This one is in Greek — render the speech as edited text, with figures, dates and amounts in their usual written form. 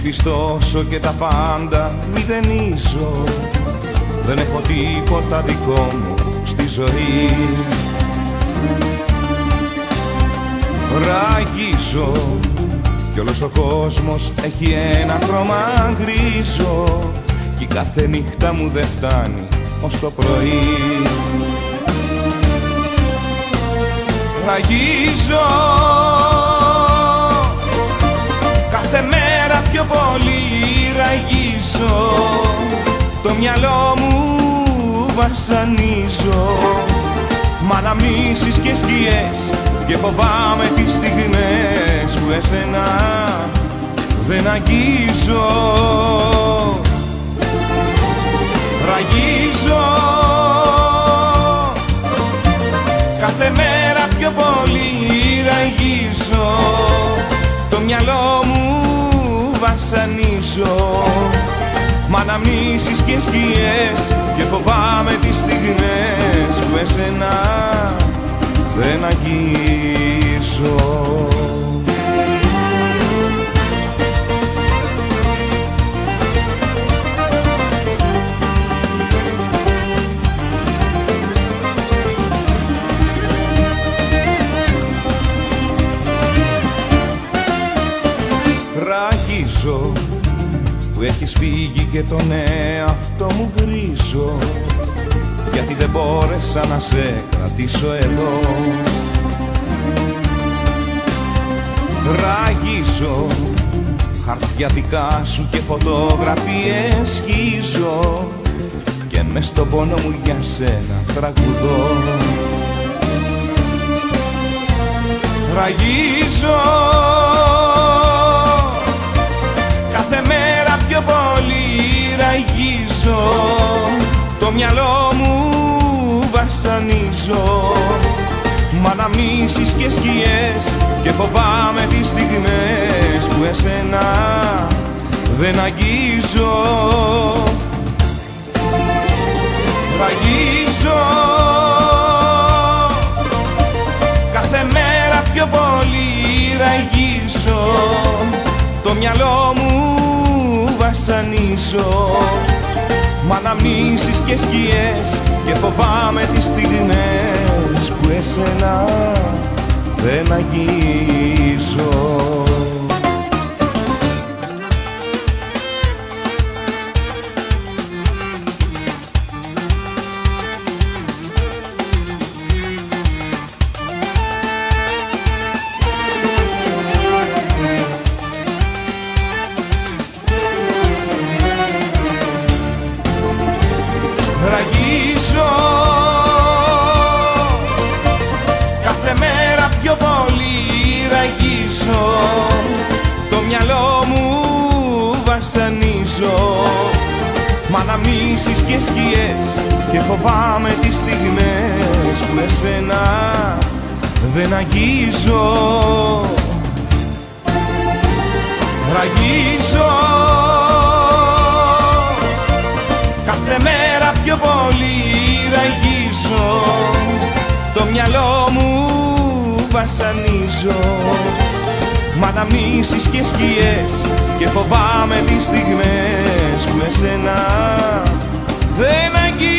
πιστώσω και τα πάντα μηδενίζω. Δεν έχω τίποτα δικό μου στη ζωή. Ραγίζω κι όλος ο κόσμος έχει ένα χρώμα γκρίζο κι κάθε νύχτα μου δεν φτάνει ως το πρωί. Ραγίζω κάθε μέρα πιο πολύ, ραγίζω, το μυαλό μου βασανίζω. Μ' αναμνήσεις και σκιές και φοβάμαι τις στιγμές που εσένα δεν αγγίζω. Ραγίζω κάθε μέρα πιο πολύ, ραγίζω, το μυαλό μου βασανίζω. Μ' αναμνήσεις και σκιές και φοβάμαι τις στιγμές που εσένα δεν αγγίζω. Ραγίζω που έχεις φύγει και τον εαυτό μου γκρίζω, γιατί δεν μπόρεσα να σε κρατήσω εδώ. Ραγίζω χαρτιά δικά σου και φωτογραφίες σχίζω και μες στον πόνο μου για σένα τραγουδώ. Ραγίζω κάθε μέρα πιο πολύ, ραγίζω, το μυαλό μου βασανίζω. Μ' αναμνήσεις και σκιές και φοβάμαι τις στιγμές που εσένα δεν αγγίζω. Ραγίζω κάθε μέρα πιο πολύ, ραγίζω, το μυαλό μου βασανίζω. Μ' αναμνήσεις και σκιές και φοβάμαι τις στιγμές που εσένα δεν αγγίζω. Ραγίζω κάθε μέρα πιο πολύ, ραγίζω, το μυαλό μου βασανίζω. Μ' αναμνήσεις και σκιές και φοβάμαι τις στιγμές που εσένα δεν αγγίζω. Ραγίζω κάθε μέρα πιο πολύ, ραγίζω, το μυαλό μου βασανίζω. Μ' αναμνήσεις και σκιές και φοβάμαι τις στιγμές που εσένα δεν αγγίζω.